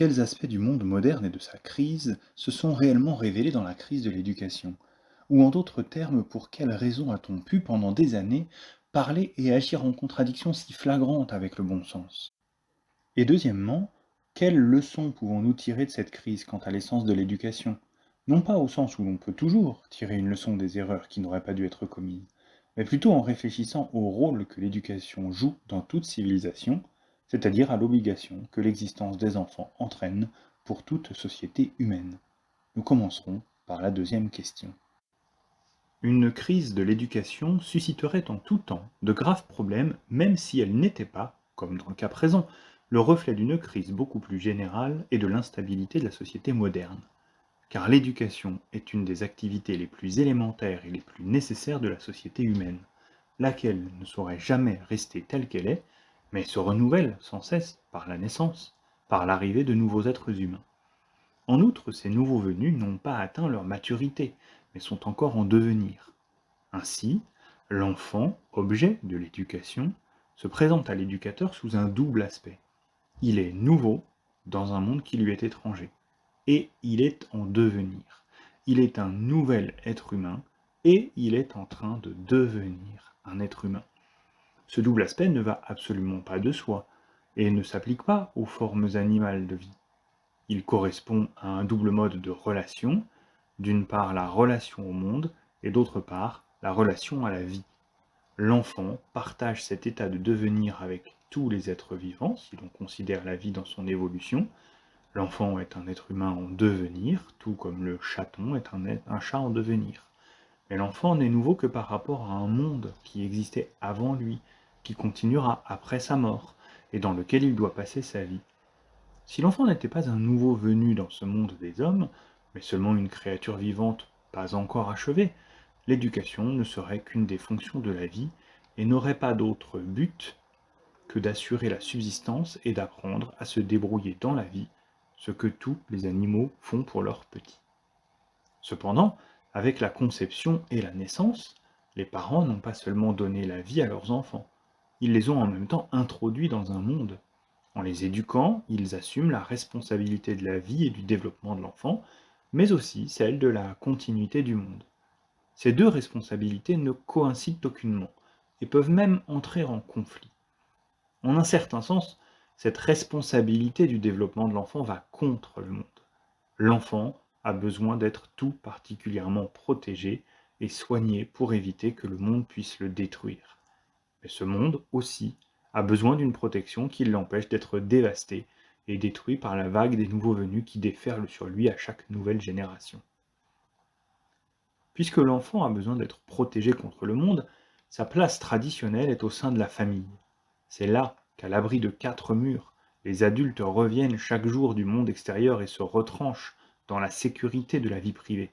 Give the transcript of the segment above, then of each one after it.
quels aspects du monde moderne et de sa crise se sont réellement révélés dans la crise de l'éducation? Ou en d'autres termes, pour quelles raisons a-t-on pu, pendant des années, parler et agir en contradiction si flagrante avec le bon sens? Et deuxièmement, quelles leçons pouvons-nous tirer de cette crise quant à l'essence de l'éducation? Non pas au sens où l'on peut toujours tirer une leçon des erreurs qui n'auraient pas dû être commises, mais plutôt en réfléchissant au rôle que l'éducation joue dans toute civilisation, c'est-à-dire à l'obligation que l'existence des enfants entraîne pour toute société humaine. Nous commencerons par la deuxième question. Une crise de l'éducation susciterait en tout temps de graves problèmes, même si elle n'était pas, comme dans le cas présent, le reflet d'une crise beaucoup plus générale et de l'instabilité de la société moderne. Car l'éducation est une des activités les plus élémentaires et les plus nécessaires de la société humaine, laquelle ne saurait jamais rester telle qu'elle est, mais se renouvelle sans cesse par la naissance, par l'arrivée de nouveaux êtres humains. En outre, ces nouveaux venus n'ont pas atteint leur maturité, mais sont encore en devenir. Ainsi, l'enfant, objet de l'éducation, se présente à l'éducateur sous un double aspect. Il est nouveau dans un monde qui lui est étranger, et il est en devenir. Il est un nouvel être humain, et il est en train de devenir un être humain. Ce double aspect ne va absolument pas de soi, et ne s'applique pas aux formes animales de vie. Il correspond à un double mode de relation, d'une part la relation au monde, et d'autre part la relation à la vie. L'enfant partage cet état de devenir avec tous les êtres vivants, si l'on considère la vie dans son évolution. L'enfant est un être humain en devenir, tout comme le chaton est un chat en devenir. Mais l'enfant n'est nouveau que par rapport à un monde qui existait avant lui, qui continuera après sa mort, et dans lequel il doit passer sa vie. Si l'enfant n'était pas un nouveau venu dans ce monde des hommes, mais seulement une créature vivante pas encore achevée, l'éducation ne serait qu'une des fonctions de la vie et n'aurait pas d'autre but que d'assurer la subsistance et d'apprendre à se débrouiller dans la vie, ce que tous les animaux font pour leurs petits. Cependant, avec la conception et la naissance, les parents n'ont pas seulement donné la vie à leurs enfants, ils les ont en même temps introduits dans un monde. En les éduquant, ils assument la responsabilité de la vie et du développement de l'enfant, mais aussi celle de la continuité du monde. Ces deux responsabilités ne coïncident aucunement et peuvent même entrer en conflit. En un certain sens, cette responsabilité du développement de l'enfant va contre le monde. L'enfant a besoin d'être tout particulièrement protégé et soigné pour éviter que le monde puisse le détruire. Mais ce monde aussi a besoin d'une protection qui l'empêche d'être dévasté et détruit par la vague des nouveaux venus qui déferlent sur lui à chaque nouvelle génération. Puisque l'enfant a besoin d'être protégé contre le monde, sa place traditionnelle est au sein de la famille. C'est là qu'à l'abri de quatre murs, les adultes reviennent chaque jour du monde extérieur et se retranchent dans la sécurité de la vie privée.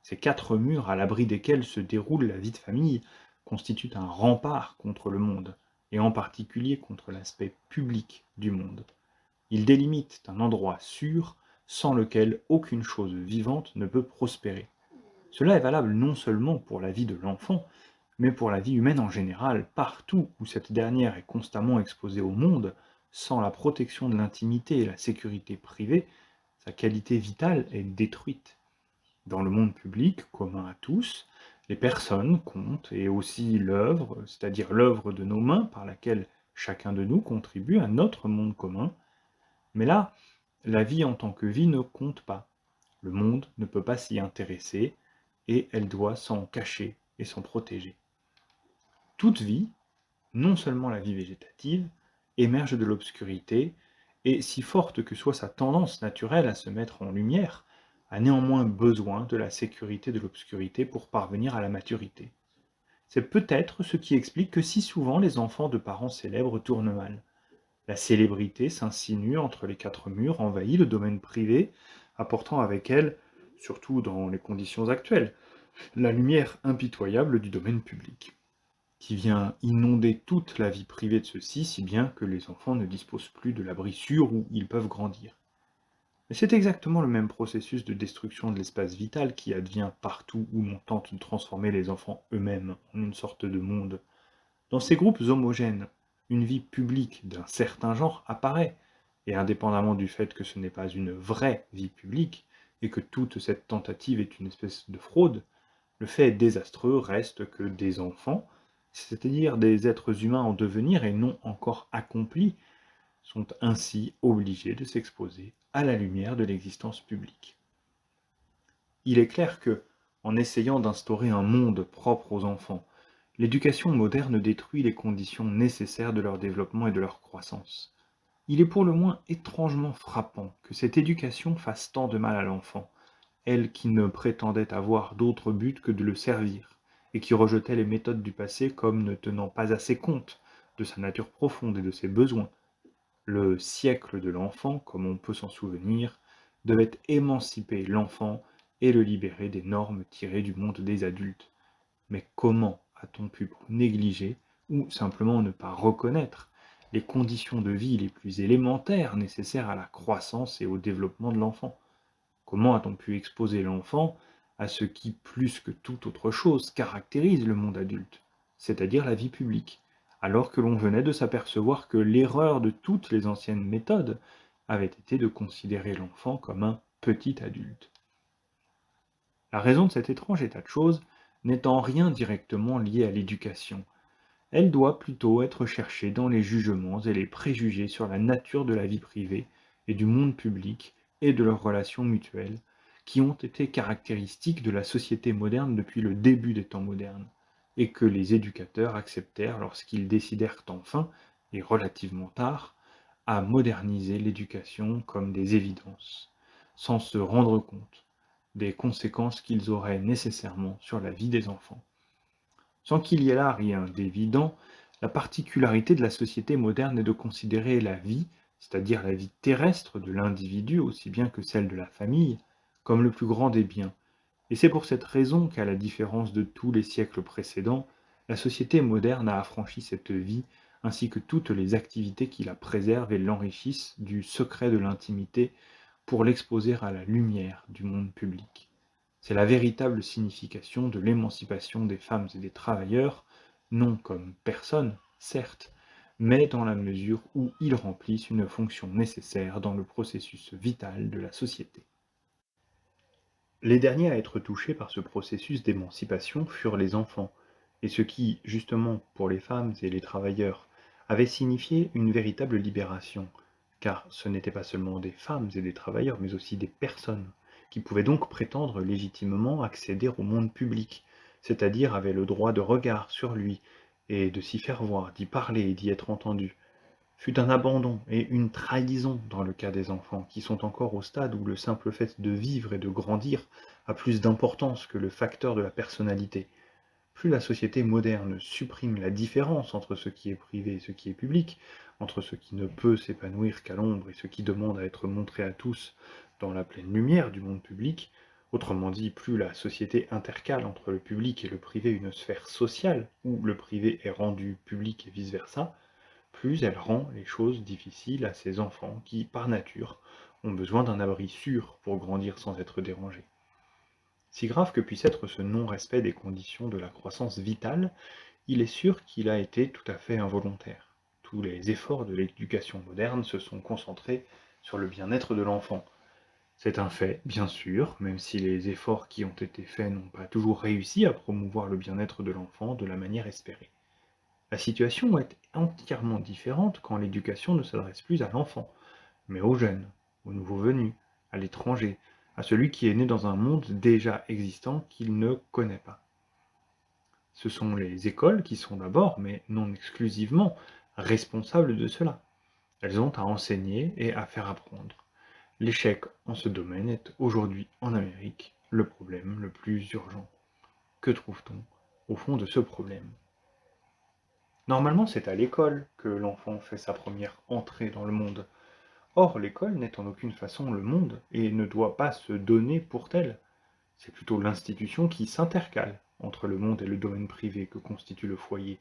Ces quatre murs à l'abri desquels se déroule la vie de famille constituent un rempart contre le monde, et en particulier contre l'aspect public du monde. Ils délimitent un endroit sûr sans lequel aucune chose vivante ne peut prospérer. Cela est valable non seulement pour la vie de l'enfant, mais pour la vie humaine en général, partout où cette dernière est constamment exposée au monde, sans la protection de l'intimité et la sécurité privée, sa qualité vitale est détruite. Dans le monde public, commun à tous, les personnes comptent et aussi l'œuvre, c'est-à-dire l'œuvre de nos mains par laquelle chacun de nous contribue à notre monde commun. Mais là, la vie en tant que vie ne compte pas. Le monde ne peut pas s'y intéresser et elle doit s'en cacher et s'en protéger. Toute vie, non seulement la vie végétative, émerge de l'obscurité et, si forte que soit sa tendance naturelle à se mettre en lumière, a néanmoins besoin de la sécurité de l'obscurité pour parvenir à la maturité. C'est peut-être ce qui explique que si souvent les enfants de parents célèbres tournent mal. La célébrité s'insinue entre les quatre murs, envahit le domaine privé, apportant avec elle, surtout dans les conditions actuelles, la lumière impitoyable du domaine public, qui vient inonder toute la vie privée de ceux-ci, si bien que les enfants ne disposent plus de l'abri sûr où ils peuvent grandir. Mais c'est exactement le même processus de destruction de l'espace vital qui advient partout où l'on tente de transformer les enfants eux-mêmes en une sorte de monde. Dans ces groupes homogènes, une vie publique d'un certain genre apparaît, Et indépendamment du fait que ce n'est pas une vraie vie publique, et que toute cette tentative est une espèce de fraude, le fait désastreux reste que des enfants, c'est-à-dire des êtres humains en devenir et non encore accomplis, sont ainsi obligés de s'exposer à la lumière de l'existence publique. Il est clair que, en essayant d'instaurer un monde propre aux enfants, l'éducation moderne détruit les conditions nécessaires de leur développement et de leur croissance. Il est pour le moins étrangement frappant que cette éducation fasse tant de mal à l'enfant, elle qui ne prétendait avoir d'autre but que de le servir, et qui rejetait les méthodes du passé comme ne tenant pas assez compte de sa nature profonde et de ses besoins. Le siècle de l'enfant, comme on peut s'en souvenir, devait émanciper l'enfant et le libérer des normes tirées du monde des adultes. Mais comment a-t-on pu négliger, ou simplement ne pas reconnaître, les conditions de vie les plus élémentaires nécessaires à la croissance et au développement de l'enfant? Comment a-t-on pu exposer l'enfant à ce qui, plus que toute autre chose, caractérise le monde adulte, c'est-à-dire la vie publique, alors que l'on venait de s'apercevoir que l'erreur de toutes les anciennes méthodes avait été de considérer l'enfant comme un petit adulte? La raison de cet étrange état de choses n'est en rien directement liée à l'éducation. Elle doit plutôt être cherchée dans les jugements et les préjugés sur la nature de la vie privée et du monde public et de leurs relations mutuelles, qui ont été caractéristiques de la société moderne depuis le début des temps modernes, et que les éducateurs acceptèrent lorsqu'ils décidèrent enfin, et relativement tard, à moderniser l'éducation comme des évidences, sans se rendre compte des conséquences qu'ils auraient nécessairement sur la vie des enfants. Sans qu'il y ait là rien d'évident, la particularité de la société moderne est de considérer la vie, c'est-à-dire la vie terrestre de l'individu aussi bien que celle de la famille, comme le plus grand des biens. Et c'est pour cette raison qu'à la différence de tous les siècles précédents, la société moderne a affranchi cette vie, ainsi que toutes les activités qui la préservent et l'enrichissent du secret de l'intimité pour l'exposer à la lumière du monde public. C'est la véritable signification de l'émancipation des femmes et des travailleurs, non comme personnes, certes, mais dans la mesure où ils remplissent une fonction nécessaire dans le processus vital de la société. Les derniers à être touchés par ce processus d'émancipation furent les enfants, et ce qui, justement, pour les femmes et les travailleurs, avait signifié une véritable libération, car ce n'étaient pas seulement des femmes et des travailleurs, mais aussi des personnes, qui pouvaient donc prétendre légitimement accéder au monde public, c'est-à-dire avaient le droit de regard sur lui, et de s'y faire voir, d'y parler et d'y être entendus, fut un abandon et une trahison dans le cas des enfants, qui sont encore au stade où le simple fait de vivre et de grandir a plus d'importance que le facteur de la personnalité. Plus la société moderne supprime la différence entre ce qui est privé et ce qui est public, entre ce qui ne peut s'épanouir qu'à l'ombre et ce qui demande à être montré à tous dans la pleine lumière du monde public, autrement dit, plus la société intercale entre le public et le privé une sphère sociale, où le privé est rendu public et vice-versa, plus elle rend les choses difficiles à ces enfants qui, par nature, ont besoin d'un abri sûr pour grandir sans être dérangés. Si grave que puisse être ce non-respect des conditions de la croissance vitale, il est sûr qu'il a été tout à fait involontaire. Tous les efforts de l'éducation moderne se sont concentrés sur le bien-être de l'enfant. C'est un fait, bien sûr, même si les efforts qui ont été faits n'ont pas toujours réussi à promouvoir le bien-être de l'enfant de la manière espérée. La situation est entièrement différente quand l'éducation ne s'adresse plus à l'enfant, mais aux jeunes, aux nouveaux venus, à l'étranger, à celui qui est né dans un monde déjà existant qu'il ne connaît pas. Ce sont les écoles qui sont d'abord, mais non exclusivement, responsables de cela. Elles ont à enseigner et à faire apprendre. L'échec en ce domaine est aujourd'hui en Amérique le problème le plus urgent. Que trouve-t-on au fond de ce problème? Normalement, c'est à l'école que l'enfant fait sa première entrée dans le monde. Or, l'école n'est en aucune façon le monde et ne doit pas se donner pour tel. C'est plutôt l'institution qui s'intercale entre le monde et le domaine privé que constitue le foyer,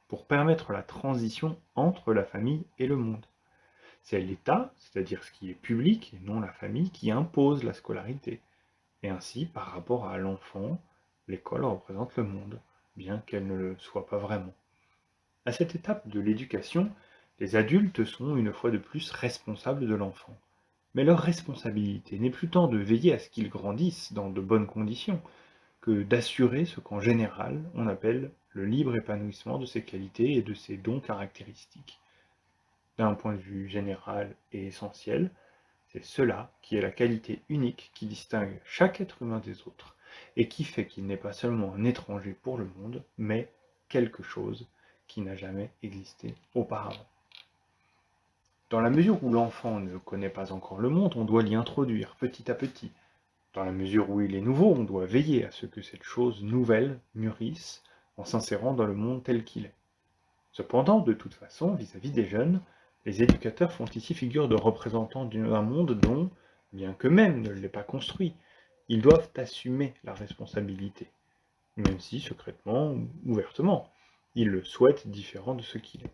pour permettre la transition entre la famille et le monde. C'est l'État, c'est-à-dire ce qui est public et non la famille, qui impose la scolarité. Et ainsi, par rapport à l'enfant, l'école représente le monde, bien qu'elle ne le soit pas vraiment. À cette étape de l'éducation, Les adultes sont une fois de plus responsables de l'enfant. Mais leur responsabilité n'est plus tant de veiller à ce qu'il grandisse dans de bonnes conditions, que d'assurer ce qu'en général on appelle le libre épanouissement de ses qualités et de ses dons caractéristiques. D'un point de vue général et essentiel, c'est cela qui est la qualité unique qui distingue chaque être humain des autres, et qui fait qu'il n'est pas seulement un étranger pour le monde, mais quelque chose qui n'a jamais existé auparavant. Dans la mesure où l'enfant ne connaît pas encore le monde, on doit l'y introduire petit à petit. Dans la mesure où il est nouveau, on doit veiller à ce que cette chose nouvelle mûrisse en s'insérant dans le monde tel qu'il est. Cependant, de toute façon, vis-à-vis des jeunes, les éducateurs font ici figure de représentants d'un monde dont, bien qu'eux-mêmes ne l'aient pas construit, ils doivent assumer la responsabilité, même si, secrètement ou ouvertement, ils le souhaitent différent de ce qu'il est.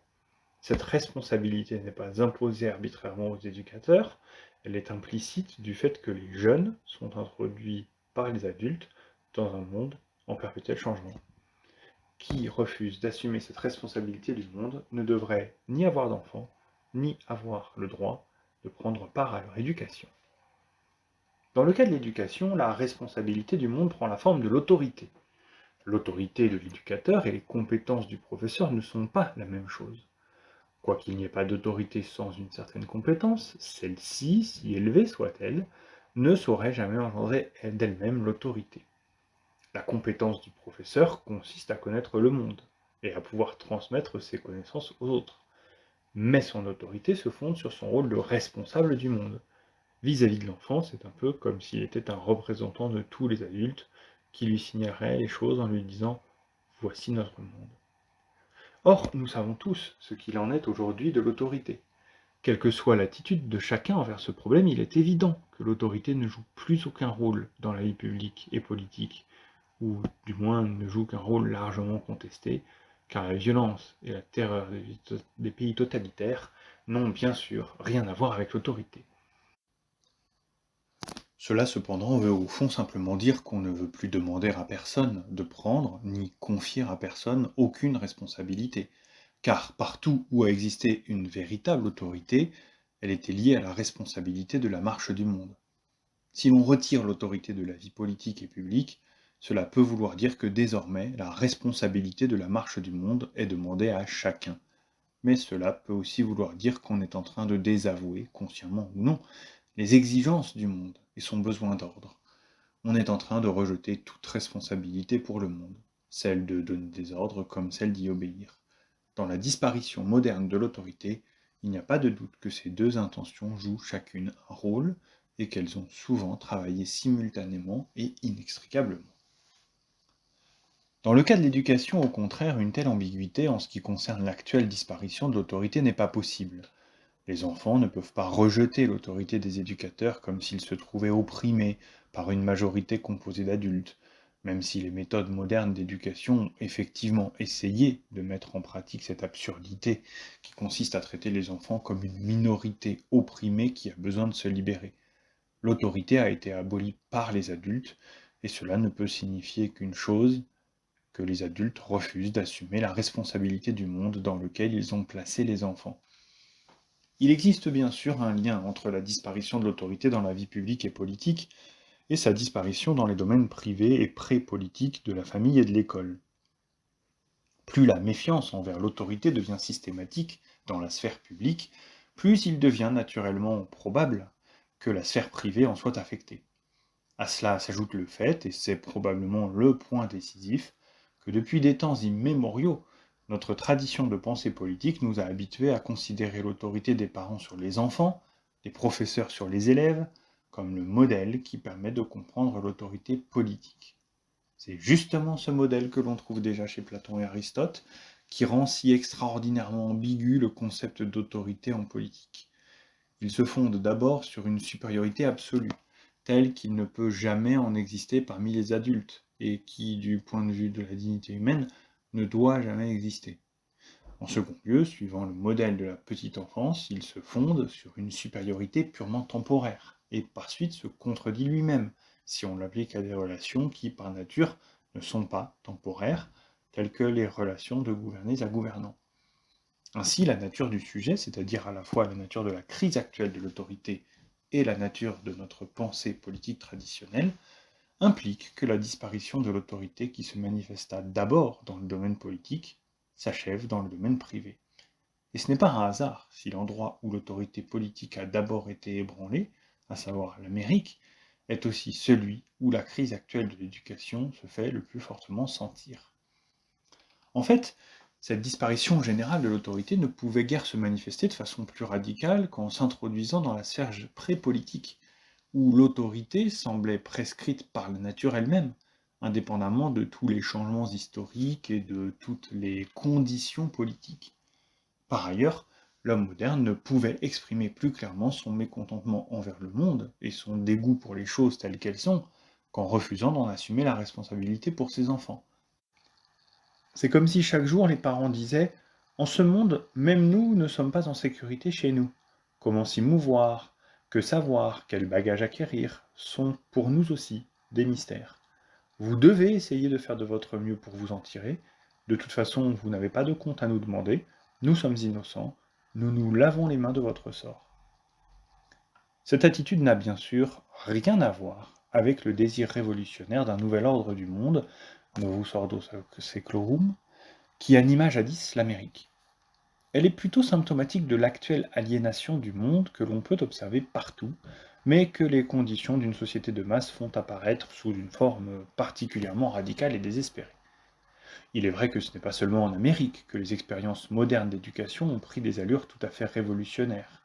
Cette responsabilité n'est pas imposée arbitrairement aux éducateurs, elle est implicite du fait que les jeunes sont introduits par les adultes dans un monde en perpétuel changement. Qui refuse d'assumer cette responsabilité du monde ne devrait ni avoir d'enfants, ni avoir le droit de prendre part à leur éducation. Dans le cas de l'éducation, la responsabilité du monde prend la forme de l'autorité. L'autorité de l'éducateur et les compétences du professeur ne sont pas la même chose. Quoiqu'il n'y ait pas d'autorité sans une certaine compétence, celle-ci, si élevée soit-elle, ne saurait jamais engendrer d'elle-même l'autorité. La compétence du professeur consiste à connaître le monde et à pouvoir transmettre ses connaissances aux autres. Mais son autorité se fonde sur son rôle de responsable du monde. Vis-à-vis de l'enfant, c'est un peu comme s'il était un représentant de tous les adultes qui lui signalerait les choses en lui disant « Voici notre monde ». Or, nous savons tous ce qu'il en est aujourd'hui de l'autorité. Quelle que soit l'attitude de chacun envers ce problème, il est évident que l'autorité ne joue plus aucun rôle dans la vie publique et politique, ou du moins ne joue qu'un rôle largement contesté, car la violence et la terreur des pays totalitaires n'ont bien sûr rien à voir avec l'autorité. Cela cependant veut au fond simplement dire qu'on ne veut plus demander à personne de prendre, ni confier à personne aucune responsabilité, car partout où a existé une véritable autorité, elle était liée à la responsabilité de la marche du monde. Si l'on retire l'autorité de la vie politique et publique, cela peut vouloir dire que désormais la responsabilité de la marche du monde est demandée à chacun. Mais cela peut aussi vouloir dire qu'on est en train de désavouer, consciemment ou non, les exigences du monde et son besoin d'ordre. On est en train de rejeter toute responsabilité pour le monde, celle de donner des ordres comme celle d'y obéir. Dans la disparition moderne de l'autorité, il n'y a pas de doute que ces deux intentions jouent chacune un rôle et qu'elles ont souvent travaillé simultanément et inextricablement. Dans le cas de l'éducation, au contraire, une telle ambiguïté en ce qui concerne l'actuelle disparition de l'autorité n'est pas possible. Les enfants ne peuvent pas rejeter l'autorité des éducateurs comme s'ils se trouvaient opprimés par une majorité composée d'adultes, même si les méthodes modernes d'éducation ont effectivement essayé de mettre en pratique cette absurdité qui consiste à traiter les enfants comme une minorité opprimée qui a besoin de se libérer. L'autorité a été abolie par les adultes, et cela ne peut signifier qu'une chose, que les adultes refusent d'assumer la responsabilité du monde dans lequel ils ont placé les enfants. Il existe bien sûr un lien entre la disparition de l'autorité dans la vie publique et politique et sa disparition dans les domaines privés et pré-politiques de la famille et de l'école. Plus la méfiance envers l'autorité devient systématique dans la sphère publique, plus il devient naturellement probable que la sphère privée en soit affectée. À cela s'ajoute le fait, et c'est probablement le point décisif, que depuis des temps immémoriaux, notre tradition de pensée politique nous a habitués à considérer l'autorité des parents sur les enfants, des professeurs sur les élèves, comme le modèle qui permet de comprendre l'autorité politique. C'est justement ce modèle que l'on trouve déjà chez Platon et Aristote, qui rend si extraordinairement ambigu le concept d'autorité en politique. Il se fonde d'abord sur une supériorité absolue, telle qu'il ne peut jamais en exister parmi les adultes, et qui, du point de vue de la dignité humaine, ne doit jamais exister. En second lieu, suivant le modèle de la petite enfance, il se fonde sur une supériorité purement temporaire, et par suite se contredit lui-même, si on l'applique à des relations qui, par nature, ne sont pas temporaires, telles que les relations de gouvernés à gouvernants. Ainsi, la nature du sujet, c'est-à-dire à la fois la nature de la crise actuelle de l'autorité et la nature de notre pensée politique traditionnelle, implique que la disparition de l'autorité qui se manifesta d'abord dans le domaine politique s'achève dans le domaine privé. Et ce n'est pas un hasard si l'endroit où l'autorité politique a d'abord été ébranlée, à savoir l'Amérique, est aussi celui où la crise actuelle de l'éducation se fait le plus fortement sentir. En fait, cette disparition générale de l'autorité ne pouvait guère se manifester de façon plus radicale qu'en s'introduisant dans la sphère pré-politique, où l'autorité semblait prescrite par la nature elle-même, indépendamment de tous les changements historiques et de toutes les conditions politiques. Par ailleurs, l'homme moderne ne pouvait exprimer plus clairement son mécontentement envers le monde et son dégoût pour les choses telles qu'elles sont, qu'en refusant d'en assumer la responsabilité pour ses enfants. C'est comme si chaque jour les parents disaient: En ce monde, même nous ne sommes pas en sécurité chez nous. Comment s'y mouvoir, que savoir, quel bagage acquérir, sont pour nous aussi des mystères. Vous devez essayer de faire de votre mieux pour vous en tirer. De toute façon, vous n'avez pas de compte à nous demander. Nous sommes innocents. Nous nous lavons les mains de votre sort. Cette attitude n'a bien sûr rien à voir avec le désir révolutionnaire d'un nouvel ordre du monde, Novus Ordo Seclorum, qui anima jadis l'Amérique. Elle est plutôt symptomatique de l'actuelle aliénation du monde que l'on peut observer partout, mais que les conditions d'une société de masse font apparaître sous une forme particulièrement radicale et désespérée. Il est vrai que ce n'est pas seulement en Amérique que les expériences modernes d'éducation ont pris des allures tout à fait révolutionnaires,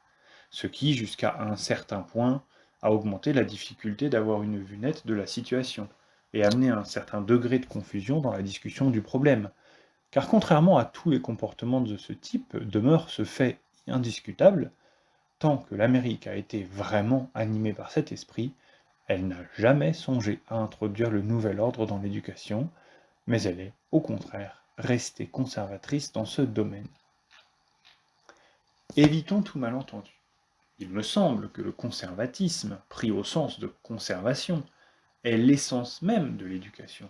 ce qui, jusqu'à un certain point, a augmenté la difficulté d'avoir une vue nette de la situation, et amené un certain degré de confusion dans la discussion du problème, car contrairement à tous les comportements de ce type, demeure ce fait indiscutable, tant que l'Amérique a été vraiment animée par cet esprit, elle n'a jamais songé à introduire le nouvel ordre dans l'éducation, mais elle est, au contraire, restée conservatrice dans ce domaine. Évitons tout malentendu. Il me semble que le conservatisme, pris au sens de conservation, est l'essence même de l'éducation,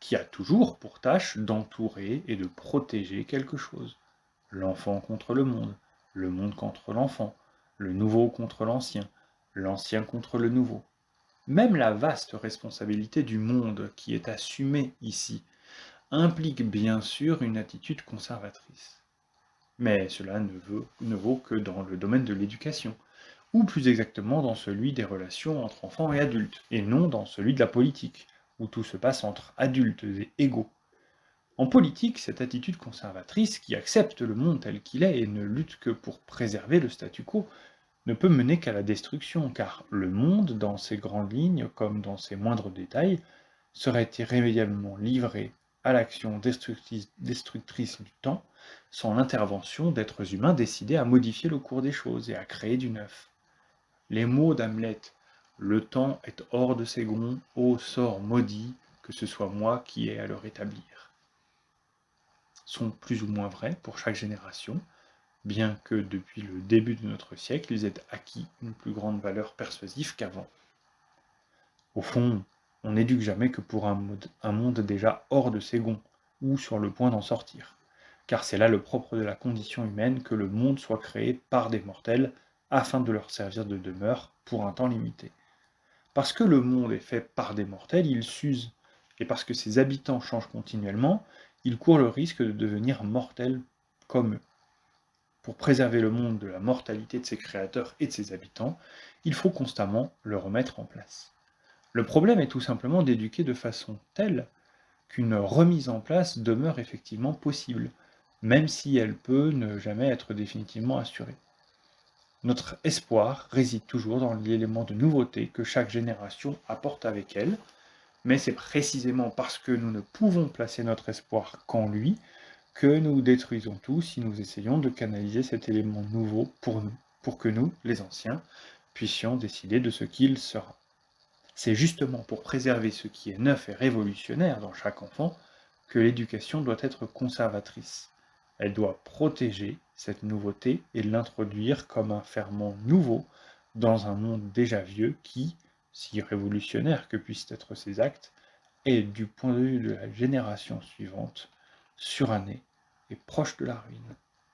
qui a toujours pour tâche d'entourer et de protéger quelque chose. L'enfant contre le monde contre l'enfant, le nouveau contre l'ancien contre le nouveau. Même la vaste responsabilité du monde qui est assumée ici implique bien sûr une attitude conservatrice. Mais cela ne vaut que dans le domaine de l'éducation, ou plus exactement dans celui des relations entre enfants et adultes, et non dans celui de la politique, où tout se passe entre adultes et égaux. En politique, cette attitude conservatrice, qui accepte le monde tel qu'il est et ne lutte que pour préserver le statu quo, ne peut mener qu'à la destruction, car le monde, dans ses grandes lignes comme dans ses moindres détails, serait irrémédiablement livré à l'action destructrice du temps, sans l'intervention d'êtres humains décidés à modifier le cours des choses et à créer du neuf. Les mots d'Hamlet, le temps est hors de ses gonds, ô sort maudit, que ce soit moi qui ai à le rétablir, sont plus ou moins vrais pour chaque génération, bien que depuis le début de notre siècle, ils aient acquis une plus grande valeur persuasive qu'avant. Au fond, on n'éduque jamais que pour un monde déjà hors de ses gonds, ou sur le point d'en sortir. Car c'est là le propre de la condition humaine que le monde soit créé par des mortels, afin de leur servir de demeure pour un temps limité. Parce que le monde est fait par des mortels, il s'use, et parce que ses habitants changent continuellement, il court le risque de devenir mortel comme eux. Pour préserver le monde de la mortalité de ses créateurs et de ses habitants, il faut constamment le remettre en place. Le problème est tout simplement d'éduquer de façon telle qu'une remise en place demeure effectivement possible, même si elle peut ne jamais être définitivement assurée. Notre espoir réside toujours dans l'élément de nouveauté que chaque génération apporte avec elle, mais c'est précisément parce que nous ne pouvons placer notre espoir qu'en lui que nous détruisons tout si nous essayons de canaliser cet élément nouveau pour nous, pour que nous, les anciens, puissions décider de ce qu'il sera. C'est justement pour préserver ce qui est neuf et révolutionnaire dans chaque enfant que l'éducation doit être conservatrice. Elle doit protéger cette nouveauté et l'introduire comme un ferment nouveau dans un monde déjà vieux qui, si révolutionnaire que puissent être ses actes, est, du point de vue de la génération suivante, suranné et proche de la ruine.